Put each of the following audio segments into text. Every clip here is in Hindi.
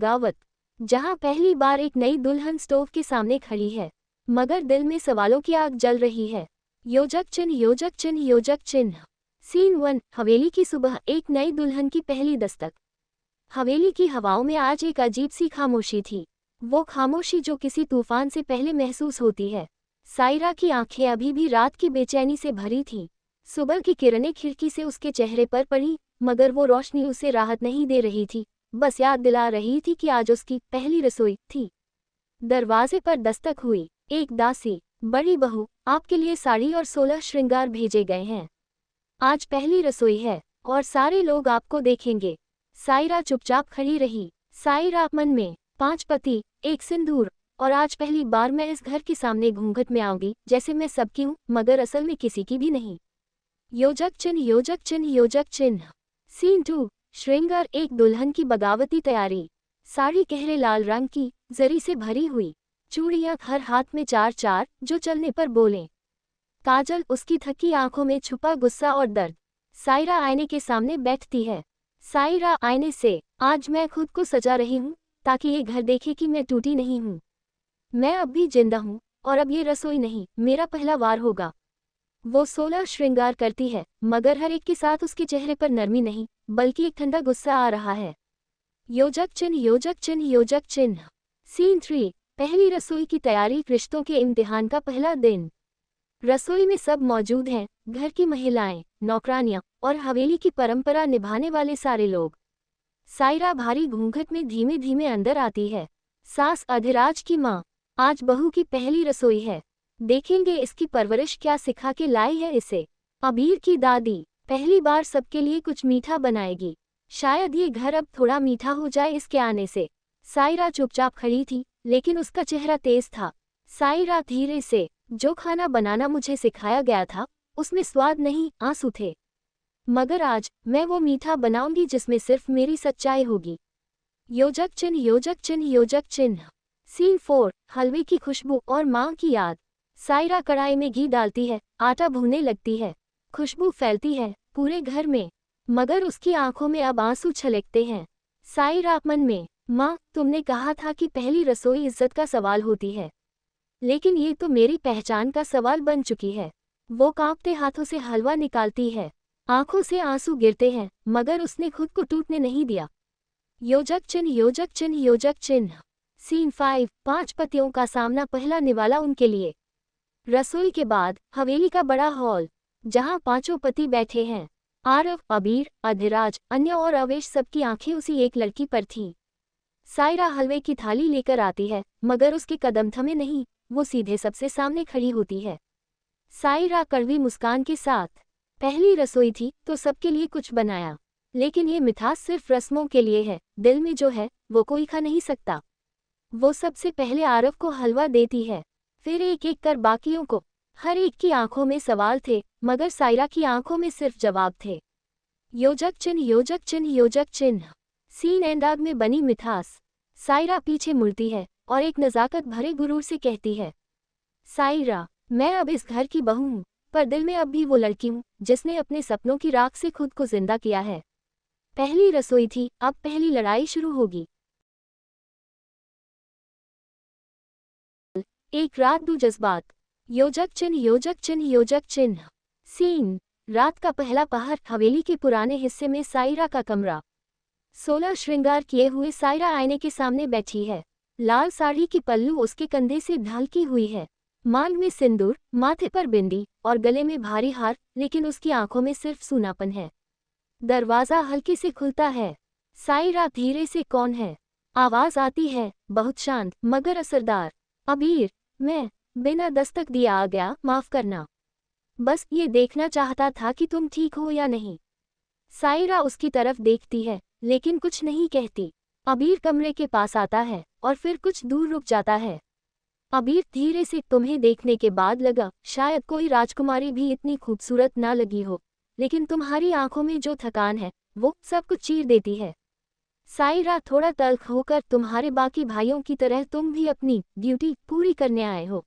बगावत, जहां पहली बार एक नई दुल्हन स्टोव के सामने खड़ी है, मगर दिल में सवालों की आग जल रही है। योजक चिन्ह, योजक चिन्ह, योजक चिन्ह। सीन 1। हवेली की सुबह, एक नई दुल्हन की पहली दस्तक। हवेली की हवाओं में आज एक अजीब सी खामोशी थी, वो खामोशी जो किसी तूफान से पहले महसूस होती है। सायरा की आंखें अभी भी रात की बेचैनी से भरी थीं। सुबह की किरणें खिड़की से उसके चेहरे पर पड़ी, मगर वो रोशनी उसे राहत नहीं दे रही थी, बस याद दिला रही थी कि आज उसकी पहली रसोई थी। दरवाजे पर दस्तक हुई। एक दासी। बड़ी बहू, आपके लिए साड़ी और 16 श्रृंगार भेजे गए हैं। आज पहली रसोई है और सारे लोग आपको देखेंगे। सायरा चुपचाप खड़ी रही। सायरा मन में, 5 पति, 1 सिंदूर, और आज पहली बार मैं इस घर के सामने घूंघट में आऊंगी, जैसे मैं सबकी हूँ मगर असल में किसी की भी नहीं। योजक चिन्ह, योजक चिन्ह, योजक चिन्ह। सीन 2। श्रृंगार, एक दुल्हन की बगावती तैयारी। साड़ी गहरे लाल रंग की, जरी से भरी हुई। चूड़ियां हर हाथ में 4-4, जो चलने पर बोलें। काजल, उसकी थकी आंखों में छुपा गुस्सा और दर्द। सायरा आईने के सामने बैठती है। सायरा आईने से, आज मैं खुद को सजा रही हूँ, ताकि ये घर देखे कि मैं टूटी नहीं हूँ। मैं अब भी जिंदा हूँ, और अब ये रसोई नहीं, मेरा पहला वार होगा। वो 16 श्रृंगार करती है, मगर हर एक के साथ उसके चेहरे पर नरमी नहीं, बल्कि एक ठंडा गुस्सा आ रहा है। योजक चिन्ह, योजक चिन्ह, योजक चिन्ह। सीन 3। पहली रसोई की तैयारी, रिश्तों के इम्तिहान का पहला दिन। रसोई में सब मौजूद हैं, घर की महिलाएं, नौकरानियां और हवेली की परंपरा निभाने वाले सारे लोग। सायरा भारी घूंघट में धीमे धीमे अंदर आती है। सास अधिराज की माँ, आज बहू की पहली रसोई है, देखेंगे इसकी परवरिश क्या सिखा के लाई है इसे। अबीर की दादी, पहली बार सबके लिए कुछ मीठा बनाएगी, शायद ये घर अब थोड़ा मीठा हो जाए इसके आने से। सायरा चुपचाप खड़ी थी, लेकिन उसका चेहरा तेज था। सायरा धीरे से, जो खाना बनाना मुझे सिखाया गया था, उसमें स्वाद नहीं, आंसू थे। मगर आज मैं वो मीठा बनाऊंगी जिसमें सिर्फ मेरी सच्चाई होगी। योजक चिन्ह, योजक चिन्ह, योजक चिन्ह। सीन 4। हलवे की खुशबू और माँ की याद। सायरा कढ़ाई में घी डालती है, आटा भूनने लगती है। खुशबू फैलती है पूरे घर में, मगर उसकी आंखों में अब आंसू छलकते हैं। सायरा मन में, माँ, तुमने कहा था कि पहली रसोई इज्जत का सवाल होती है, लेकिन ये तो मेरी पहचान का सवाल बन चुकी है। वो कांपते हाथों से हलवा निकालती है, आंखों से आंसू गिरते हैं, मगर उसने खुद को टूटने नहीं दिया। योजक चिन्ह, योजक चिन्ह, योजक चिन्ह। सीन 5। 5 पतियों का सामना, पहला निवाला उनके लिए। रसोई के बाद हवेली का बड़ा हॉल, जहां 5 पति बैठे हैं। आरव, अबीर, अधिराज, अन्य और अवेश, सबकी आंखें उसी एक लड़की पर थीं। सायरा हलवे की थाली लेकर आती है, मगर उसके कदम थमे नहीं, वो सीधे सबसे सामने खड़ी होती है। सायरा कड़वी मुस्कान के साथ, पहली रसोई थी तो सबके लिए कुछ बनाया, लेकिन ये मिठास सिर्फ रस्मों के लिए है, दिल में जो है वो कोई खा नहीं सकता। वो सबसे पहले आरव को हलवा देती है, फिर एक एक कर बाकियों को। हर एक की आंखों में सवाल थे, मगर सायरा की आंखों में सिर्फ जवाब थे। योजक चिन्ह, योजक चिन्ह, योजक चिन्ह। सीन एंडाग में बनी मिठास। सायरा पीछे मुड़ती है और एक नज़ाकत भरे गुरूर से कहती है, सायरा, मैं अब इस घर की बहू हूँ, पर दिल में अब भी वो लड़की हूँ जिसने अपने सपनों की राख से खुद को जिंदा किया है। पहली रसोई थी, अब पहली लड़ाई शुरू होगी। एक रात, दो जज्बात। योजक चिन्ह, योजक चिन्ह, योजक चिन्ह। सीन। रात का पहला पहर, हवेली के पुराने हिस्से में सायरा का कमरा। 16 श्रृंगार किए हुए सायरा आईने के सामने बैठी है। लाल साड़ी की पल्लू उसके कंधे से ढलकी हुई है, मांग में सिंदूर, माथे पर बिंदी और गले में भारी हार, लेकिन उसकी आंखों में सिर्फ सूनापन है। दरवाजा हल्के से खुलता है। सायरा धीरे से, कौन है? आवाज आती है, बहुत शांत मगर असरदार। अबीर, मैं बिना दस्तक दिए आ गया, माफ करना। बस ये देखना चाहता था कि तुम ठीक हो या नहीं। सायरा उसकी तरफ देखती है, लेकिन कुछ नहीं कहती। अबीर कमरे के पास आता है और फिर कुछ दूर रुक जाता है। अबीर धीरे से, तुम्हें देखने के बाद लगा शायद कोई राजकुमारी भी इतनी खूबसूरत ना लगी हो, लेकिन तुम्हारी आंखों में जो थकान है वो सब कुछ चीर देती है। सायरा थोड़ा तल्ख होकर, तुम्हारे बाकी भाइयों की तरह तुम भी अपनी ड्यूटी पूरी करने आए हो।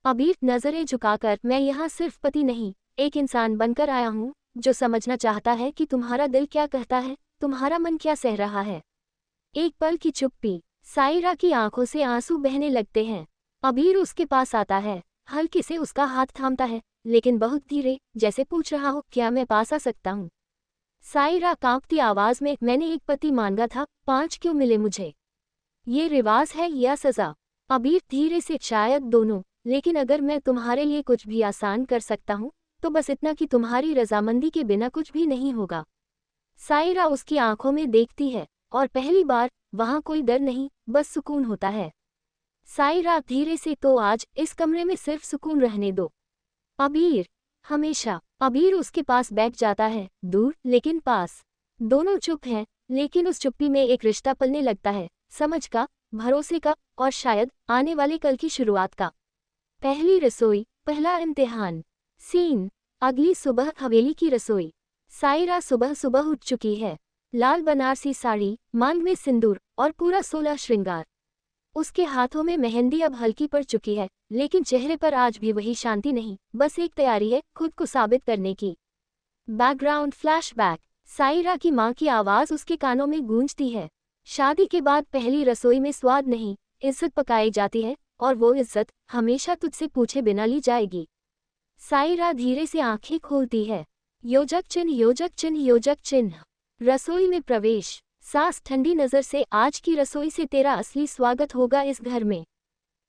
अबीर नजरें झुकाकर, मैं यहाँ सिर्फ पति नहीं, एक इंसान बनकर आया हूँ जो समझना चाहता है कि तुम्हारा दिल क्या कहता है, तुम्हारा मन क्या सह रहा है। एक पल की चुप्पी। सायरा की आंखों से आंसू बहने लगते हैं। अबीर उसके पास आता है, हल्के से उसका हाथ थामता है, लेकिन बहुत धीरे, जैसे पूछ रहा हो, क्या मैं पास आ सकता हूँ। सायरा कांपती आवाज में, मैंने एक पति मांगा था, 5 क्यों मिले मुझे? ये रिवाज है या सजा? अबीर धीरे से, शायद दोनों, लेकिन अगर मैं तुम्हारे लिए कुछ भी आसान कर सकता हूँ तो बस इतना कि तुम्हारी रजामंदी के बिना कुछ भी नहीं होगा। सायरा उसकी आंखों में देखती है, और पहली बार वहां कोई डर नहीं, बस सुकून होता है। सायरा धीरे से, तो आज इस कमरे में सिर्फ सुकून रहने दो। अबीर, हमेशा। अबीर उसके पास बैठ जाता है, दूर लेकिन पास। दोनों चुप हैं, लेकिन उस चुप्पी में एक रिश्ता पलने लगता है, समझ का, भरोसे का, और शायद आने वाले कल की शुरुआत का। पहली रसोई, पहला इम्तिहान। सीन, अगली सुबह, हवेली की रसोई। सायरा सुबह सुबह उठ चुकी है। लाल बनारसी साड़ी, मांग में सिंदूर, और पूरा 16 श्रृंगार। उसके हाथों में मेहंदी अब हल्की पड़ चुकी है, लेकिन चेहरे पर आज भी वही शांति नहीं, बस एक तैयारी है खुद को साबित करने की। Background flashback. सायरा की माँ की आवाज़ उसके कानों में गूंजती है। शादी के बाद पहली रसोई में स्वाद नहीं, इज्जत पकाई जाती है, और वो इज्जत हमेशा तुझसे पूछे बिना ली जाएगी। सायरा धीरे से आंखें खोलती है। योजक चिन्ह, योजक चिन्ह, योजक चिन्ह। रसोई में प्रवेश। सास ठंडी नजर से, आज की रसोई से तेरा असली स्वागत होगा इस घर में।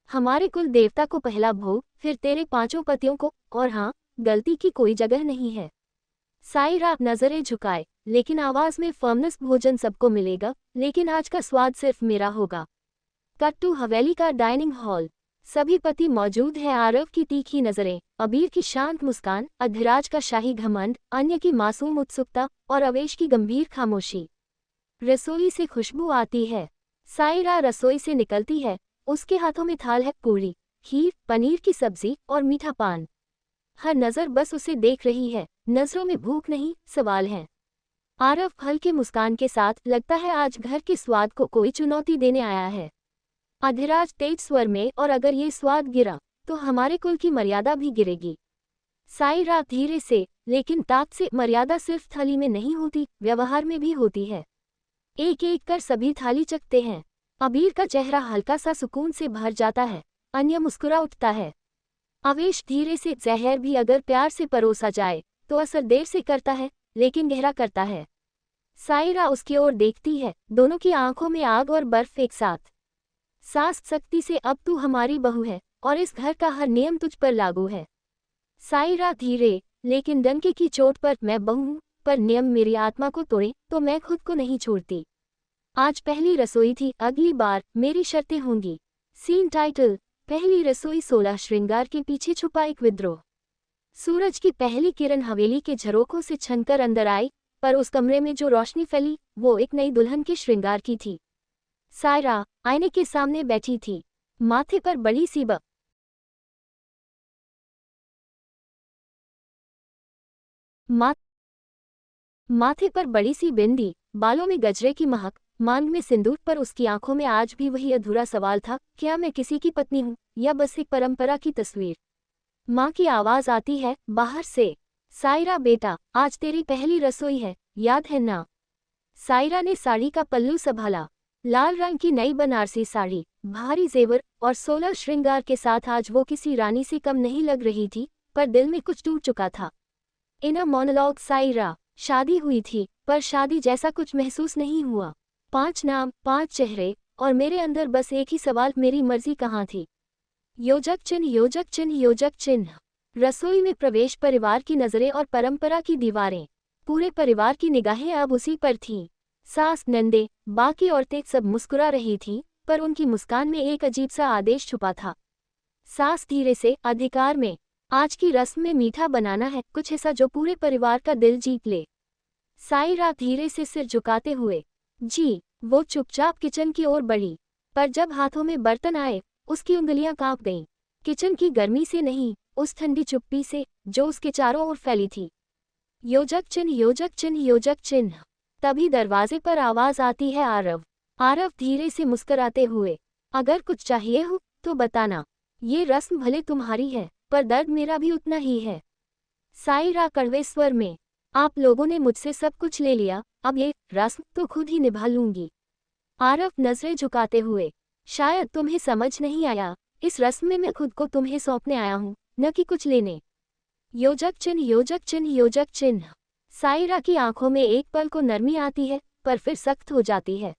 हमारे कुल देवता को पहला भोग, फिर तेरे 5 पतियों को, और हाँ, गलती की कोई जगह नहीं है। सायरा नजरें झुकाए, लेकिन आवाज में फर्मनेस, भोजन सबको मिलेगा, लेकिन आज का स्वाद सिर्फ मेरा होगा। कट टू हवेली का डाइनिंग हॉल। सभी पति मौजूद हैं। आरव की तीखी नजरें, अबीर की शांत मुस्कान, अधिराज का शाही घमंड, अन्य की मासूम उत्सुकता, और अवेश की गंभीर खामोशी। रसोई से खुशबू आती है। सायरा रसोई से निकलती है, उसके हाथों में थाल है, पूरी, खीर, पनीर की सब्जी और मीठा पान। हर नजर बस उसे देख रही है, नजरों में भूख नहीं, सवाल है। आरव हल्के मुस्कान के साथ, लगता है आज घर के स्वाद को कोई चुनौती देने आया है। अधिराज तेज स्वर में, और अगर ये स्वाद गिरा तो हमारे कुल की मर्यादा भी गिरेगी। सायरा धीरे से, लेकिन ताक से, मर्यादा सिर्फ थाली में नहीं होती, व्यवहार में भी होती है। एक एक कर सभी थाली चखते हैं। अबीर का चेहरा हल्का सा सुकून से भर जाता है, अन्य मुस्कुरा उठता है। अवेश धीरे से, जहर भी अगर प्यार से परोसा जाए तो असर देर से करता है, लेकिन गहरा करता है। सायरा उसकी ओर देखती है, दोनों की आंखों में आग और बर्फ एक साथ। सास सख्ती से, अब तू हमारी बहू है, और इस घर का हर नियम तुझ पर लागू है। सायरा धीरे, लेकिन डंके की चोट पर, मैं बहू हूं, पर नियम मेरी आत्मा को तोड़े तो मैं खुद को नहीं छोड़ती। आज पहली रसोई थी, अगली बार मेरी शर्तें होंगी। सीन टाइटल, पहली रसोई। 16 श्रृंगार के पीछे छुपा एक विद्रोह। सूरज की पहली किरण हवेली के झरोखों से छनकर अंदर आई, पर उस कमरे में जो रोशनी फैली वो एक नई दुल्हन के श्रृंगार की थी। सायरा आईने के सामने बैठी थी, माथे पर बड़ी सी माथे पर बड़ी सी बिंदी, बालों में गजरे की महक, मांग में सिंदूर, पर उसकी आंखों में आज भी वही अधूरा सवाल था, क्या मैं किसी की पत्नी हूँ या बस एक परंपरा की तस्वीर। माँ की आवाज आती है बाहर से, सायरा बेटा, आज तेरी पहली रसोई है, याद है ना? सायरा ने साड़ी का पल्लू संभाला। लाल रंग की नई बनारसी साड़ी, भारी जेवर और 16 श्रृंगार के साथ आज वो किसी रानी से कम नहीं लग रही थी, पर दिल में कुछ टूट चुका था। Inner monologue. सायरा, शादी हुई थी, पर शादी जैसा कुछ महसूस नहीं हुआ। 5 नाम, 5 चेहरे, और मेरे अंदर बस एक ही सवाल, मेरी मर्जी कहाँ थी? योजक चिन्ह, योजक चिन्ह, योजक चिन्ह। रसोई में प्रवेश, परिवार की नजरें और परंपरा की दीवारें। पूरे परिवार की निगाहें अब उसी पर थीं। सास, नंदे, बाकी औरतें सब मुस्कुरा रही थीं, पर उनकी मुस्कान में एक अजीब सा आदेश छुपा था। सास धीरे से, अधिकार में, आज की रस्म में मीठा बनाना है, कुछ ऐसा जो पूरे परिवार का दिल जीत ले। सायरा धीरे से सिर झुकाते हुए, जी। वो चुपचाप किचन की ओर बढ़ी, पर जब हाथों में बर्तन आए उसकी उंगलियां कांप गईं। किचन की गर्मी से नहीं, उस ठंडी चुप्पी से जो उसके चारों ओर फैली थी। योजक चिन्ह, योजक चिन्ह, योजक चिन्ह। तभी दरवाजे पर आवाज आती है, आरव। आरव धीरे से मुस्कुराते हुए, अगर कुछ चाहिए हो तो बताना, ये रस्म भले तुम्हारी है, पर दर्द मेरा भी उतना ही है। सायरा कड़वे स्वर में, आप लोगों ने मुझसे सब कुछ ले लिया, अब ये रस्म तो खुद ही निभा लूंगी। आरव नजरें झुकाते हुए, शायद तुम्हें समझ नहीं आया, इस रस्म में मैं खुद को तुम्हें सौंपने आया हूँ, न कि कुछ लेने। योजक चिन्ह योजक चिन्ह योजक चिन्ह। सायरा की आंखों में एक पल को नरमी आती है, पर फिर सख्त हो जाती है।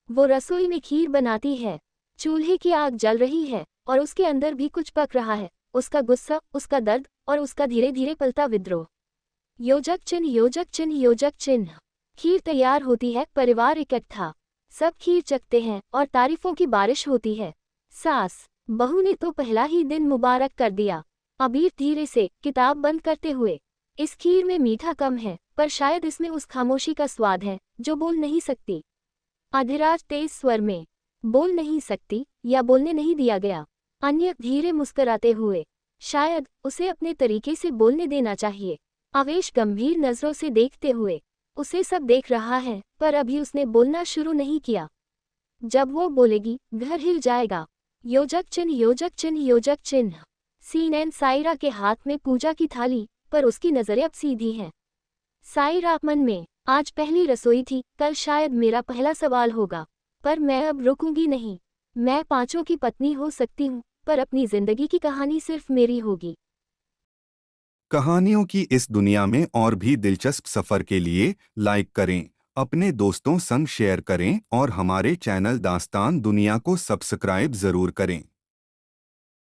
वो रसोई में खीर बनाती है, चूल्हे की आग जल रही है और उसके अंदर भी कुछ पक रहा है, उसका गुस्सा, उसका दर्द और उसका धीरे धीरे पलता विद्रोह। योजक चिन्ह योजक चिन्ह योजक चिन्ह। खीर तैयार होती है, परिवार इकट्ठा, सब खीर चखते हैं और तारीफों की बारिश होती है। सास बहू ने तो पहला ही दिन मुबारक कर दिया। अबीर धीरे से किताब बंद करते हुए, इस खीर में मीठा कम है, पर शायद इसमें उस खामोशी का स्वाद है जो बोल नहीं सकती। अधिराज तेज स्वर में, बोल नहीं सकती या बोलने नहीं दिया गया। अन्य धीरे मुस्कराते हुए, शायद उसे अपने तरीके से बोलने देना चाहिए। आवेश गंभीर नजरों से देखते हुए, उसे सब देख रहा है, पर अभी उसने बोलना शुरू नहीं किया। जब वो बोलेगी, घर हिल जाएगा। योजक चिन्ह योजक चिन्ह योजक चिन्ह। सीन सायरा के हाथ में पूजा की थाली, पर उसकी नजरें अब सीधी हैं। सायरा मन में, आज पहली रसोई थी, कल शायद मेरा पहला सवाल होगा, पर मैं अब रुकूंगी नहीं। मैं 5 की पत्नी हो सकती हूँ, पर अपनी जिंदगी की कहानी सिर्फ मेरी होगी। कहानियों की इस दुनिया में और भी दिलचस्प सफर के लिए लाइक करें, अपने दोस्तों संग शेयर करें और हमारे चैनल दास्तान दुनिया को सब्सक्राइब जरूर करें।